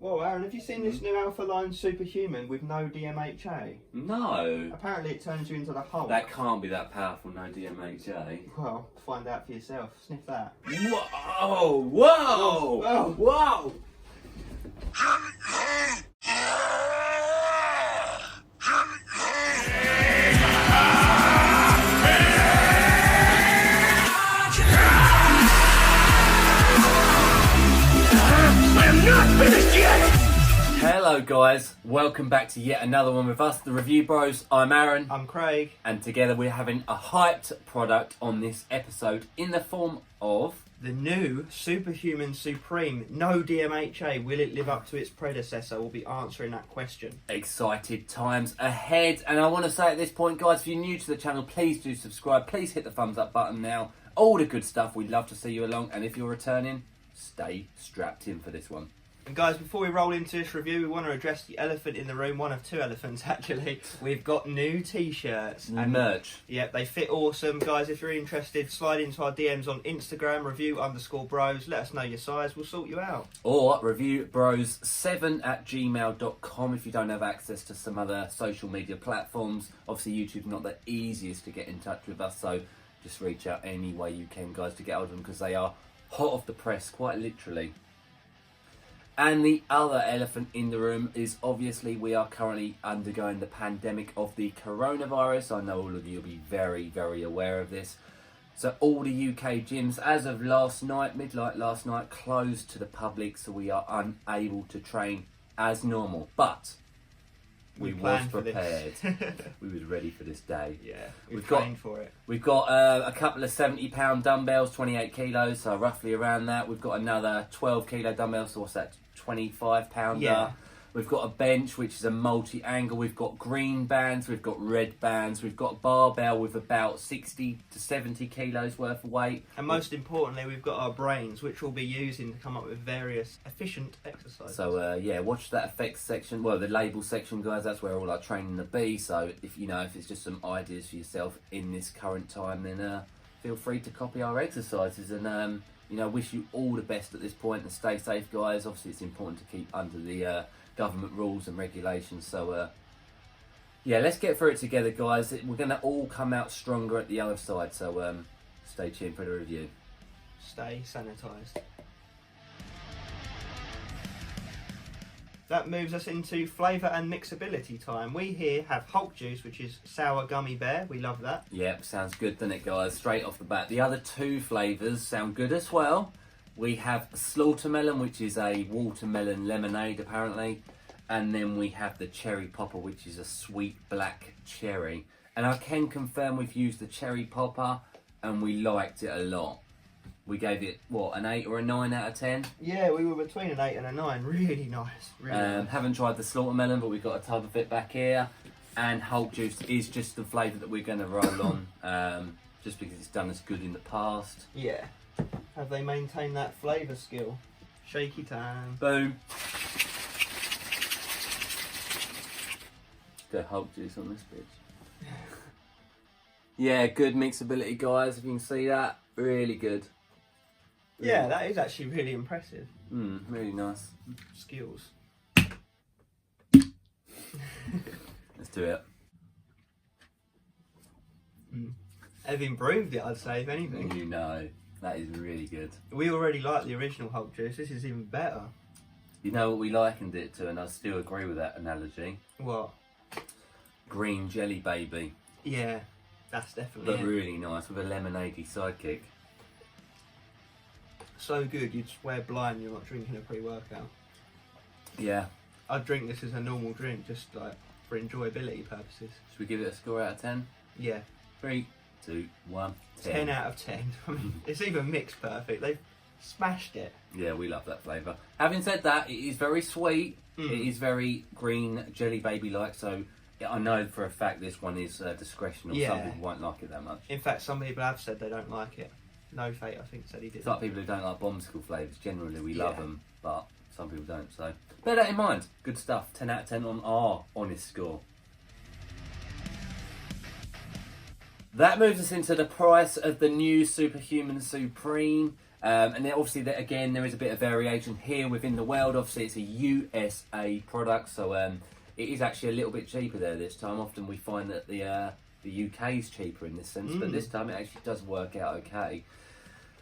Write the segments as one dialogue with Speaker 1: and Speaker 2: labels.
Speaker 1: Whoa, Aaron, have you seen this new Alpha line Superhuman with no DMHA?
Speaker 2: No.
Speaker 1: Apparently it turns you into the Hulk.
Speaker 2: That can't be that powerful, no DMHA.
Speaker 1: Well, find out for yourself. Sniff that.
Speaker 2: Whoa! Whoa!
Speaker 1: Whoa!
Speaker 2: Whoa! Hello guys, welcome back to yet another one with us, the Review Bros. I'm Aaron.
Speaker 1: I'm Craig.
Speaker 2: And together we're having a hyped product on this episode in the form of...
Speaker 1: the new Superhuman SUPREME. No DMHA. Will it live up to its predecessor? We'll be answering that question.
Speaker 2: Excited times ahead. And I want to say at this point, guys, if you're new to the channel, please do subscribe. Please hit the thumbs up button now. All the good stuff. We'd love to see you along. And if you're returning, stay strapped in for this one.
Speaker 1: And guys, before we roll into this review, we want to address the elephant in the room. One of two elephants, actually. We've got new t-shirts.
Speaker 2: And merch.
Speaker 1: Yep, they fit awesome. Guys, if you're interested, slide into our DMs on Instagram, review_bros. Let us know your size. We'll sort you out.
Speaker 2: Or reviewbros7@gmail.com if you don't have access to some other social media platforms. Obviously, YouTube's not the easiest to get in touch with us, so just reach out any way you can, guys, to get hold of them, because they are hot off the press, quite literally. And the other elephant in the room is obviously we are currently undergoing the pandemic of the coronavirus. I know all of you will be very, very aware of this. So all the UK gyms, as of last night, midnight last night, closed to the public, so we are unable to train as normal. But we was prepared. We was ready for this day.
Speaker 1: Yeah, we've trained for it.
Speaker 2: We've got a couple of 70-pound dumbbells, 28 kilos, so roughly around that. We've got another 12-kilo dumbbells, so what's that? 25-pounder.
Speaker 1: Yeah.
Speaker 2: We've got a bench, which is a multi-angle. We've got green bands. We've got red bands. We've got a barbell with about 60 to 70 kilos worth of weight.
Speaker 1: And most importantly, we've got our brains, which we'll be using to come up with various efficient exercises.
Speaker 2: So yeah, watch that effects section. Well, the label section, guys. That's where all our training will be. So if if it's just some ideas for yourself in this current time, then feel free to copy our exercises and. Wish you all the best at this point and stay safe, guys. Obviously, it's important to keep under the government rules and regulations. So, yeah, let's get through it together, guys. We're going to all come out stronger at the other side. So, stay tuned for the review.
Speaker 1: Stay sanitised. That moves us into flavour and mixability time. We here have Hulk Juice, which is sour gummy bear. We love that.
Speaker 2: Yep, sounds good, doesn't it, guys? Straight off the bat. The other two flavours sound good as well. We have Slaughtermelon, which is a watermelon lemonade, apparently. And then we have the Cherry Popper, which is a sweet black cherry. And I can confirm we've used the Cherry Popper, and we liked it a lot. We gave it, what, an 8 or a 9 out of 10?
Speaker 1: Yeah, we were between an 8 and a 9. Really nice. Really nice.
Speaker 2: Haven't tried the Slaughtermelon, but we've got a tub of it back here. And Hulk Juice is just the flavour that we're going to roll on, just because it's done us good in the past.
Speaker 1: Yeah. Have they maintained that flavour skill? Shaky time.
Speaker 2: Boom. Go Hulk Juice on this bitch. Yeah, good mixability, guys. If you can see that, really good.
Speaker 1: Yeah, that is actually really impressive.
Speaker 2: Really nice.
Speaker 1: Skills.
Speaker 2: Let's do it.
Speaker 1: They've improved it, I'd say, if anything.
Speaker 2: That is really good.
Speaker 1: We already like the original Hulk Juice. This is even better.
Speaker 2: You know what we likened it to, and I still agree with that analogy?
Speaker 1: What?
Speaker 2: Green Jelly Baby.
Speaker 1: Yeah, that's definitely
Speaker 2: But really nice, with a lemonade-y sidekick.
Speaker 1: So good, you'd swear blind you're not drinking a pre-workout.
Speaker 2: Yeah.
Speaker 1: I'd drink this as a normal drink, just like for enjoyability purposes.
Speaker 2: Should we give it a score out of 10?
Speaker 1: Yeah.
Speaker 2: 3, 2, 1, 10.
Speaker 1: 10 out of 10. I mean, it's even mixed perfect. They've smashed it.
Speaker 2: Yeah, we love that flavour. Having said that, it is very sweet. It is very green Jelly Baby-like, so I know for a fact this one is discretional.
Speaker 1: Yeah.
Speaker 2: Some people won't like it that much.
Speaker 1: In fact, some people have said they don't like it. No Fate, I think, said he did.
Speaker 2: It's like people who don't like bombsicle flavours. Generally, we love them, but some people don't. So bear that in mind. Good stuff. 10 out of 10 on our honest score. That moves us into the price of the new Superhuman SUPREME. And then obviously, again, there is a bit of variation here within the world. Obviously, it's a USA product, so it is actually a little bit cheaper there this time. Often we find that the UK is cheaper in this sense, but this time it actually does work out okay.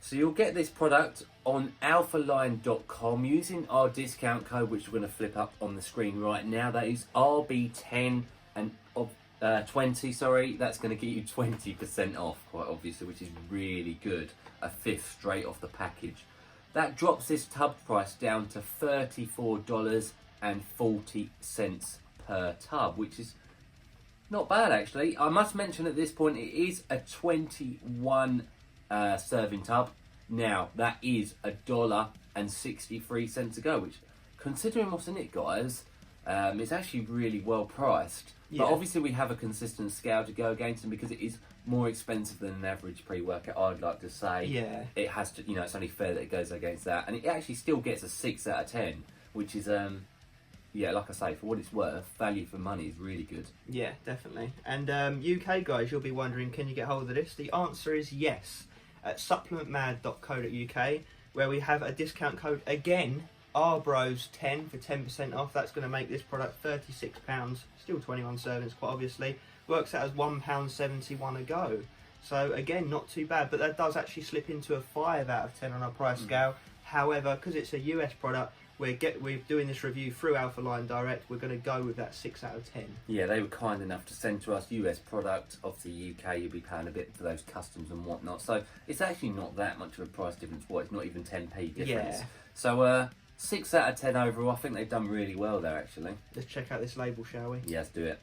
Speaker 2: So you'll get this product on alphaline.com using our discount code, which we're going to flip up on the screen right now. That is RB10 and 20. Sorry, that's going to get you 20% off, quite obviously, which is really good. A fifth straight off the package. That drops this tub price down to $34.40 per tub, which is not bad actually. I must mention at this point it is a 21 serving tub. Now that is $1.63 a go, which, considering what's in it, guys, is actually really well priced.
Speaker 1: Yeah.
Speaker 2: But obviously we have a consistent scale to go against them because it is more expensive than an average pre-workout, I'd like to say.
Speaker 1: Yeah.
Speaker 2: It has to, it's only fair that it goes against that. And it actually still gets a 6 out of 10, which is, like I say, for what it's worth, value for money is really good.
Speaker 1: Yeah, definitely. And UK guys, you'll be wondering, can you get hold of this? The answer is yes. At supplementmad.co.uk, where we have a discount code again, RBROS10 for 10% off. That's going to make this product £36, still 21 servings, quite obviously. Works out as £1.71 a go. So again, not too bad, but that does actually slip into a 5 out of 10 on our price scale. However, because it's a US product, we're doing this review through Alpha Line Direct. We're going to go with that 6 out of 10. Yeah,
Speaker 2: they were kind enough to send to us US product. Obviously, UK, you'll be paying a bit for those customs and whatnot. So it's actually not that much of a price difference. It's not even 10p difference.
Speaker 1: Yeah.
Speaker 2: So 6 out of 10 overall. I think they've done really well there, actually.
Speaker 1: Let's check out this label, shall we?
Speaker 2: Yeah, let's do it.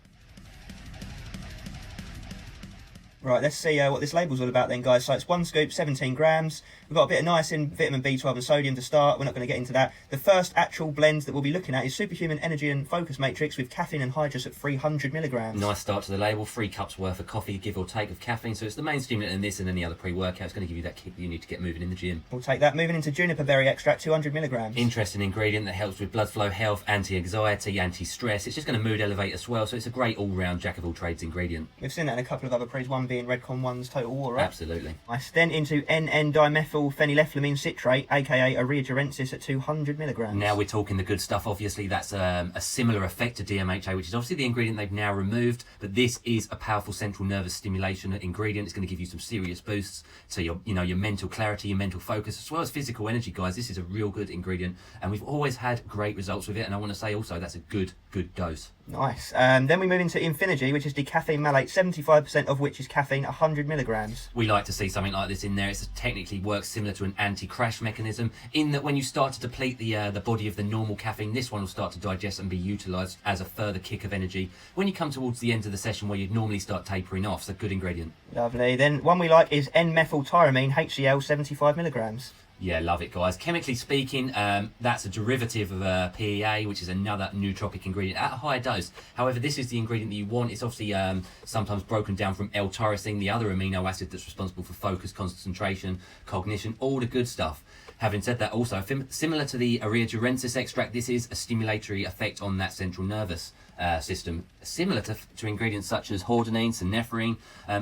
Speaker 1: Right, let's see what this label's all about then, guys. So it's 1 scoop, 17 grams. We've got a bit of niacin, vitamin B12 and sodium to start. We're not going to get into that. The first actual blend that we'll be looking at is Superhuman Energy and Focus Matrix with caffeine and hydrous at 300 milligrams.
Speaker 3: Nice start to the label. 3 cups worth of coffee, give or take, of caffeine. So it's the main stimulant in this and any other pre-workout. It's going to give you that kick that you need to get moving in the gym.
Speaker 1: We'll take that. Moving into juniper berry extract, 200 milligrams.
Speaker 3: Interesting ingredient that helps with blood flow, health, anti-anxiety, anti-stress. It's just going to mood elevate as well. So it's a great all-round jack-of-all-trades ingredient.
Speaker 1: We've seen that in a couple of other pre's, one being Redcon 1's Total War, right?
Speaker 3: Absolutely.
Speaker 1: Nice. Then into NN-dimethyl phenylethylamine citrate, aka Areagerensis at 200 milligrams.
Speaker 3: Now we're talking the good stuff. Obviously, that's a similar effect to Dmha, which is obviously the ingredient they've now removed. But this is a powerful central nervous stimulation ingredient. It's going to give you some serious boosts to your mental clarity, your mental focus, as well as physical energy, guys. This is a real good ingredient, and we've always had great results with it. And I want to say also that's a good dose.
Speaker 1: Nice. Then we move into Infinergy, which is decaffeine malate, 75% of which is caffeine, 100 milligrams.
Speaker 3: We like to see something like this in there. It technically works similar to an anti-crash mechanism, in that when you start to deplete the body of the normal caffeine, this one will start to digest and be utilised as a further kick of energy when you come towards the end of the session where you'd normally start tapering off. So good ingredient.
Speaker 1: Lovely. Then one we like is N-methyltyramine, HCl, 75 milligrams.
Speaker 3: Yeah, love it, guys. Chemically speaking, that's a derivative of PEA, which is another nootropic ingredient at a higher dose. However, this is the ingredient that you want. It's obviously sometimes broken down from L-tyrosine, the other amino acid that's responsible for focus, concentration, cognition, all the good stuff. Having said that, also, similar to the Areagerensis extract, this is a stimulatory effect on that central nervous system, similar to ingredients such as hordenine, synephrine,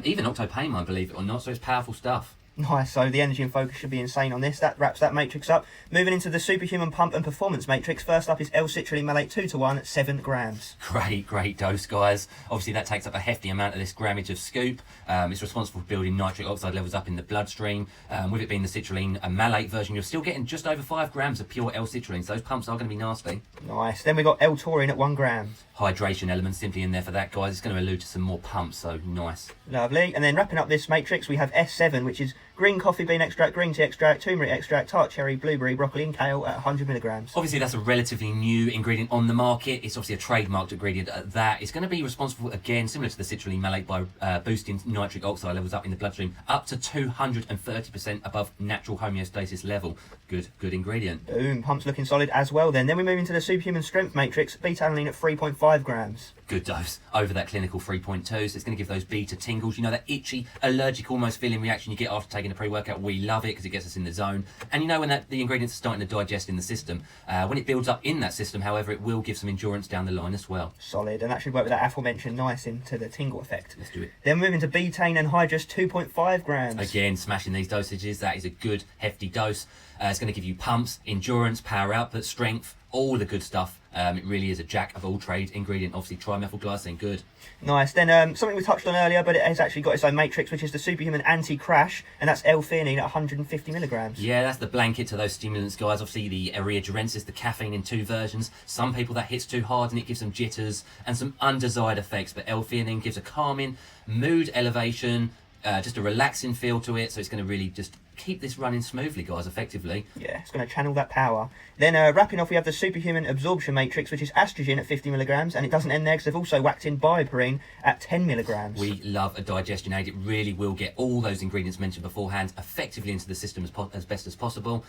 Speaker 3: even octopamine, believe it or not, so it's powerful stuff.
Speaker 1: Nice, so the energy and focus should be insane on this. That wraps that matrix up. Moving into the Superhuman Pump and Performance Matrix. First up is L-citrulline malate 2:1 at 7 grams.
Speaker 3: Great dose, guys. Obviously, that takes up a hefty amount of this grammage of scoop. It's responsible for building nitric oxide levels up in the bloodstream. With it being the citrulline malate version, you're still getting just over 5 grams of pure L-citrulline, so those pumps are going to be nasty.
Speaker 1: Nice. Then we've got L-taurine at 1 gram.
Speaker 3: Hydration element simply in there for that, guys. It's going to allude to some more pumps, so nice.
Speaker 1: Lovely. And then wrapping up this matrix, we have S7, which is green coffee bean extract, green tea extract, turmeric extract, tart cherry, blueberry, broccoli and kale at 100 milligrams.
Speaker 3: Obviously, that's a relatively new ingredient on the market. It's obviously a trademarked ingredient at that. It's going to be responsible, again, similar to the citrulline malate, by boosting nitric oxide levels up in the bloodstream up to 230% above natural homeostasis level. Good ingredient.
Speaker 1: Boom. Pumps looking solid as well then. Then we move into the Superhuman Strength Matrix, beta-alanine at 3.5 grams.
Speaker 3: good dose over that clinical 3.2. So it's going to give those beta tingles. You know, that itchy, allergic almost feeling reaction you get after taking a pre-workout. We love it because it gets us in the zone. And you know, when the ingredients are starting to digest in the system, when it builds up in that system, however, it will give some endurance down the line as well.
Speaker 1: Solid, and that should work with that aforementioned niacin to the tingle effect.
Speaker 3: Let's do it.
Speaker 1: Then moving to betaine and hydrous 2.5 grams.
Speaker 3: Again, smashing these dosages. That is a good, hefty dose. It's going to give you pumps, endurance, power output, strength, all the good stuff. It really is a jack of all trade ingredient. Obviously, trimethylglycine, good.
Speaker 1: Nice. Then something we touched on earlier, but it has actually got its own matrix, which is the Superhuman Anti-Crash, and that's L-theanine at 150 milligrams.
Speaker 3: Yeah, that's the blanket to those stimulants, guys. Obviously, the Aerogenesis, the caffeine in 2 versions. Some people that hits too hard and it gives them jitters and some undesired effects, but L-theanine gives a calming, mood elevation, just a relaxing feel to it. So it's going to really just keep this running smoothly, guys, effectively.
Speaker 1: Yeah, it's going to channel that power. Then wrapping off, we have the Superhuman Absorption Matrix, which is estrogen at 50 milligrams, and it doesn't end there because they've also whacked in bioperine at 10 milligrams.
Speaker 3: We love a digestion aid. It really will get all those ingredients mentioned beforehand effectively into the system as best as possible.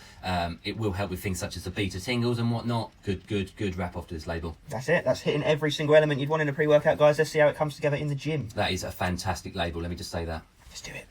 Speaker 3: It will help with things such as the beta tingles and whatnot. Good wrap off to this label.
Speaker 1: That's it. That's hitting every single element you'd want in a pre-workout, guys. Let's see how it comes together in the gym.
Speaker 3: That is a fantastic label. Let me just say that.
Speaker 1: Let's do it.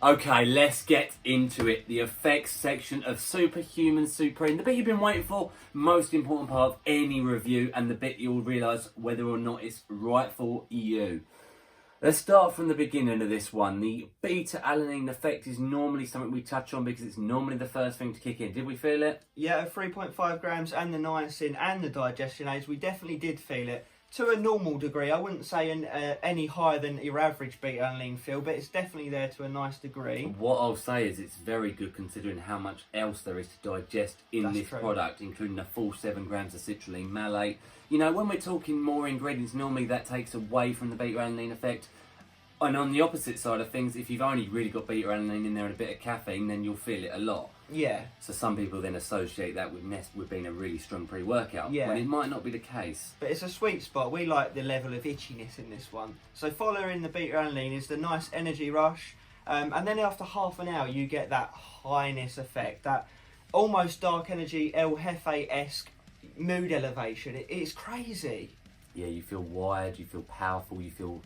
Speaker 2: Okay, let's get into it. The effects section of Superhuman Supreme. The bit you've been waiting for, most important part of any review, and the bit you'll realise whether or not it's right for you. Let's start from the beginning of this one. The beta-alanine effect is normally something we touch on because it's normally the first thing to kick in. Did we feel it?
Speaker 1: Yeah, 3.5 grams and the niacin and the digestion aids, we definitely did feel it. To a normal degree, I wouldn't say any higher than your average beta-alanine feel, but it's definitely there to a nice degree.
Speaker 2: What I'll say is it's very good considering how much else there is to digest in
Speaker 1: That's
Speaker 2: this
Speaker 1: true.
Speaker 2: product, including the full 7 grams of citrulline malate. You know, when we're talking more ingredients, normally that takes away from the beta-alanine effect. And on the opposite side of things, if you've only really got beta-alanine in there and a bit of caffeine, then you'll feel it a lot.
Speaker 1: Yeah.
Speaker 2: So some people then associate that with being a really strong pre-workout,
Speaker 1: Yeah.
Speaker 2: when it might not be the case.
Speaker 1: But it's a sweet spot. We like the level of itchiness in this one. So following the beta-alanine is the nice energy rush. And then after half an hour, you get that highness effect, that almost dark energy, El Jefe-esque mood elevation. It's crazy.
Speaker 2: Yeah, you feel wired, you feel powerful, you feel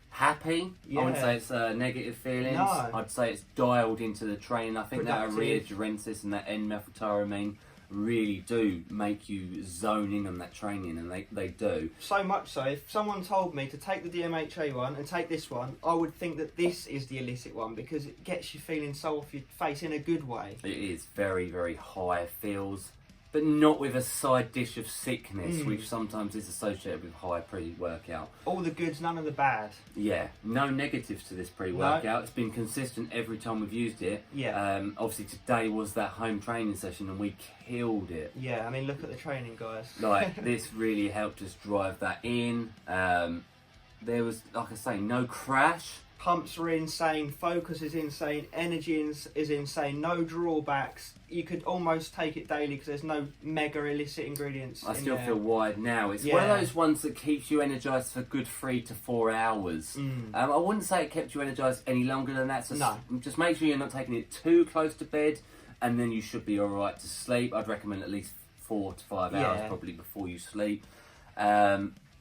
Speaker 2: happy.
Speaker 1: Yeah.
Speaker 2: I wouldn't say it's negative feelings.
Speaker 1: No.
Speaker 2: I'd say it's dialed into the training. I think that
Speaker 1: Productive.
Speaker 2: Aerogenesis and that N-methyltyramine really do make you zone in on that training, and they do.
Speaker 1: So much so, if someone told me to take the DMHA one and take this one, I would think that this is the illicit one because it gets you feeling so off your face in a good way.
Speaker 2: It is very, very high feels, but not with a side dish of sickness, which sometimes is associated with high pre-workout.
Speaker 1: All the goods, none of the bad.
Speaker 2: Yeah, no negatives to this pre-workout.
Speaker 1: No.
Speaker 2: It's been consistent every time we've used it.
Speaker 1: Yeah.
Speaker 2: Obviously today was that home training session and we killed it.
Speaker 1: Yeah, I mean, look at the training, guys.
Speaker 2: Like, this really helped us drive that in. There was, like I say, no crash.
Speaker 1: Pumps are insane, focus is insane, energy is insane, no drawbacks. You could almost take it daily because there's no mega illicit ingredients.
Speaker 2: I
Speaker 1: in
Speaker 2: still
Speaker 1: there.
Speaker 2: feel wired now. It's one
Speaker 1: Yeah.
Speaker 2: of those ones that keeps you energised for a good 3 to 4 hours. I wouldn't say it kept you energised any longer than that. So
Speaker 1: No.
Speaker 2: just make sure you're not taking it too close to bed, and then you should be alright to sleep. I'd recommend at least 4 to 5 hours
Speaker 1: Yeah.
Speaker 2: probably before you sleep.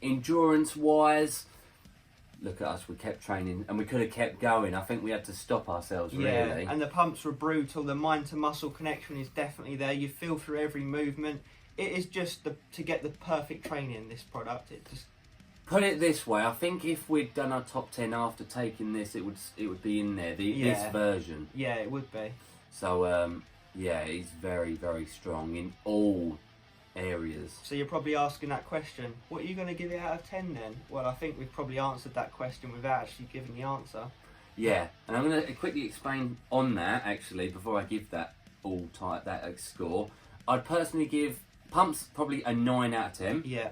Speaker 2: Endurance-wise, look at us, we kept training and we could have kept going. I think we had to stop ourselves, really.
Speaker 1: Yeah, and the pumps were brutal. The mind to muscle connection is definitely there. You feel through every movement. It is just to get the perfect training. This product, it just
Speaker 2: Put it this way, I think if we'd done our top 10 after taking this, it would be in there. This version.
Speaker 1: yeah, it would be.
Speaker 2: So yeah, it's very, very strong in all areas.
Speaker 1: So you're probably asking that question. What are you going to give it out of 10 then? Well, I think we've probably answered that question without actually giving the answer.
Speaker 2: Yeah, and I'm going to quickly explain on that actually before I give that score. I'd personally give Pumps probably a 9 out of 10.
Speaker 1: Yeah.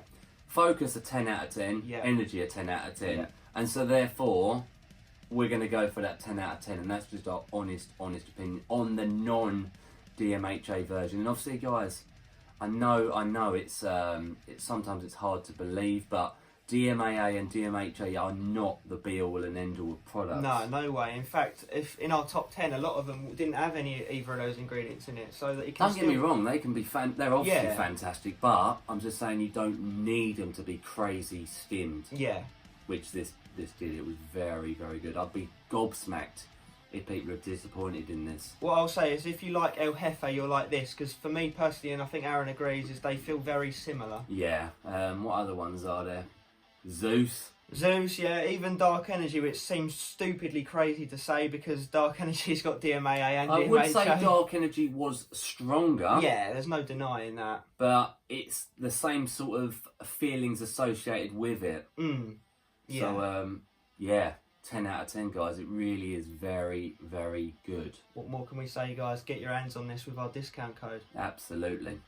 Speaker 2: Focus a 10 out of 10.
Speaker 1: Yeah.
Speaker 2: Energy a 10 out of 10.
Speaker 1: Yeah.
Speaker 2: And so therefore, we're going to go for that 10 out of 10, and that's just our honest opinion on the non-DMHA version. And obviously, guys, I know it's sometimes it's hard to believe, but DMAA and DMHA are not the be all and end all of products.
Speaker 1: No way. In fact, if in our top 10, a lot of them didn't have either of those ingredients in it, so that it can
Speaker 2: Don't get me wrong, they can be they're obviously
Speaker 1: Yeah.
Speaker 2: fantastic, but I'm just saying you don't need them to be crazy skimmed.
Speaker 1: Yeah.
Speaker 2: Which this did. It was very, very good. I'd be gobsmacked if people are disappointed in this.
Speaker 1: What I'll say is, if you like El Jefe, you'll like this, because for me personally, and I think Aaron agrees, is they feel very similar.
Speaker 2: Yeah. What other ones are there? Zeus.
Speaker 1: Yeah, even Dark Energy, which seems stupidly crazy to say because Dark Energy's got DMAA and
Speaker 2: I
Speaker 1: DMHA.
Speaker 2: would say Dark Energy was stronger.
Speaker 1: Yeah, there's no denying that.
Speaker 2: But it's the same sort of feelings associated with it.
Speaker 1: Yeah.
Speaker 2: So, yeah, 10 out of 10, guys. It really is very, very good.
Speaker 1: What more can we say, guys? Get your hands on this with our discount code.
Speaker 2: Absolutely.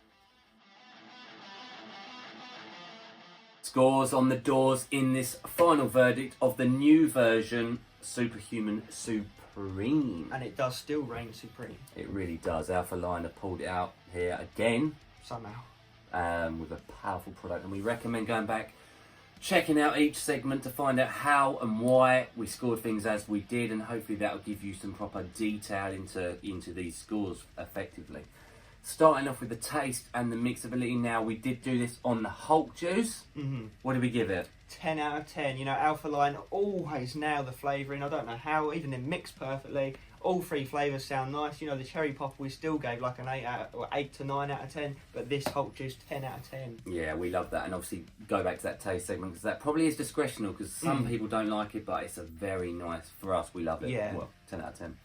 Speaker 2: Scores on the doors in this final verdict of the new version, Superhuman Supreme.
Speaker 1: And it does still reign supreme.
Speaker 2: It really does. Alpha Line have pulled it out here again.
Speaker 1: Somehow.
Speaker 2: With a powerful product. And we recommend going back, checking out each segment to find out how and why we scored things as we did. And hopefully that will give you some proper detail into these scores effectively. Starting off with the taste and the mixability now. We did do this on the Hulk juice. What did we give it?
Speaker 1: 10 out of 10. You know, Alpha Line always nail the flavouring. I don't know how, even in mixed perfectly. All three flavours sound nice. You know, the cherry pop we still gave like an 8 to 9 out of 10. But this Hulk juice, 10 out of 10.
Speaker 2: Yeah, we love that. And obviously go back to that taste segment because that probably is discretional because some people don't like it, but it's a very nice, for us, we love it.
Speaker 1: Yeah.
Speaker 2: Well, 10 out of 10.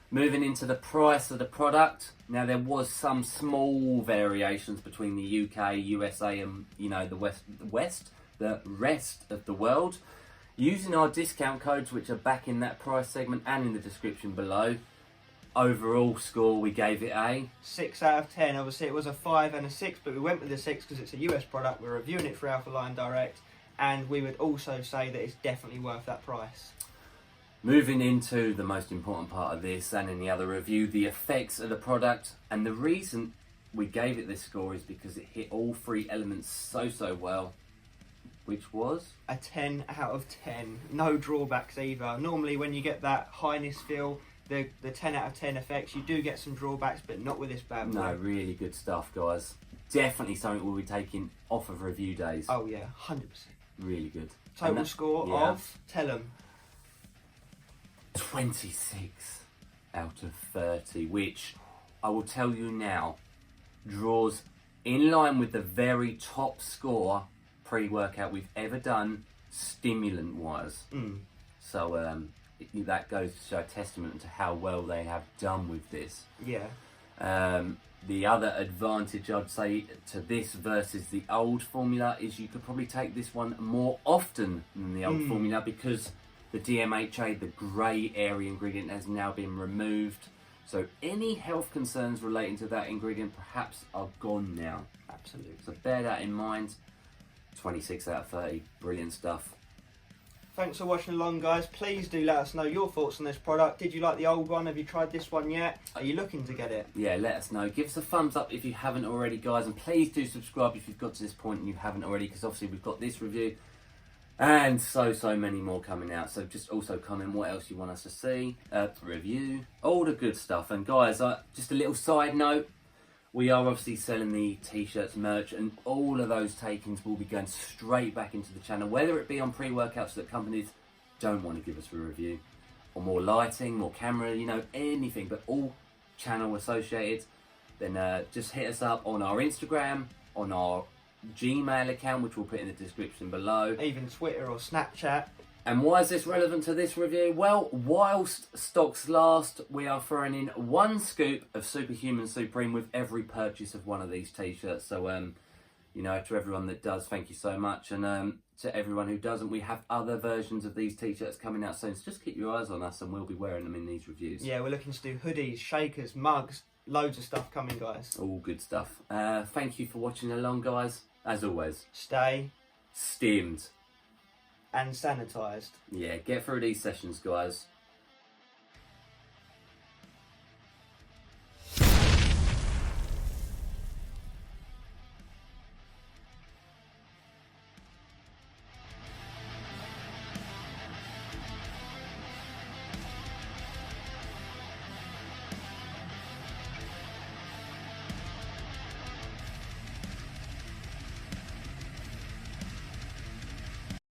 Speaker 2: Moving into the price of the product. Now there was some small variations between the UK, USA and, you know, the rest of the world. Using our discount codes, which are back in that price segment and in the description below. Overall score, we gave it a
Speaker 1: 6 out of 10. Obviously it was a 5 and a 6, but we went with the 6 because it's a US product. We're reviewing it for Alpha Line Direct, and we would also say that it's definitely worth that price.
Speaker 2: Moving into the most important part of this and any other review, the effects of the product. And the reason we gave it this score is because it hit all three elements so well, which was
Speaker 1: A 10 out of 10. No drawbacks either. Normally when you get that highness feel, the 10 out of 10 effects, you do get some drawbacks, but not with this bad boy.
Speaker 2: no, really good stuff, guys. Definitely something we'll be taking off of review days.
Speaker 1: Oh yeah, 100%.
Speaker 2: Really good.
Speaker 1: Total score of, tell them.
Speaker 2: 26 out of 30, which I will tell you now draws in line with the very top score pre-workout we've ever done stimulant wise. So that goes to show a testament to how well they have done with this.
Speaker 1: Yeah.
Speaker 2: The other advantage I'd say to this versus the old formula is you could probably take this one more often than the old formula because the DMHA, the grey area ingredient, has now been removed. So any health concerns relating to that ingredient perhaps are gone now.
Speaker 1: Absolutely.
Speaker 2: So bear that in mind. 26 out of 30, brilliant stuff.
Speaker 1: Thanks for watching along, guys. Please do let us know your thoughts on this product. Did you like the old one? Have you tried this one yet? Are you looking to get it?
Speaker 2: Yeah, let us know. Give us a thumbs up if you haven't already, guys. And please do subscribe if you've got to this point and you haven't already, because obviously we've got this review and so many more coming out. So just also comment what else you want us to see, review, all the good stuff. And guys, just a little side note, we are obviously selling the t-shirts, merch, and all of those takings will be going straight back into the channel, whether it be on pre-workouts that companies don't want to give us a review, or more lighting, more camera, you know, anything, but all channel associated, then just hit us up on our Instagram, on our Gmail account, which we'll put in the description below.
Speaker 1: Even Twitter or Snapchat.
Speaker 2: And why is this relevant to this review? Well, whilst stocks last, we are throwing in 1 scoop of Superhuman Supreme with every purchase of one of these t-shirts. So, you know, to everyone that does, thank you so much. And to everyone who doesn't, we have other versions of these t-shirts coming out soon. So just keep your eyes on us and we'll be wearing them in these reviews.
Speaker 1: Yeah, we're looking to do hoodies, shakers, mugs, loads of stuff coming, guys.
Speaker 2: All good stuff. Thank you for watching along, guys. As always,
Speaker 1: Stay
Speaker 2: stimmed
Speaker 1: and sanitised.
Speaker 2: Yeah, get through these sessions, guys.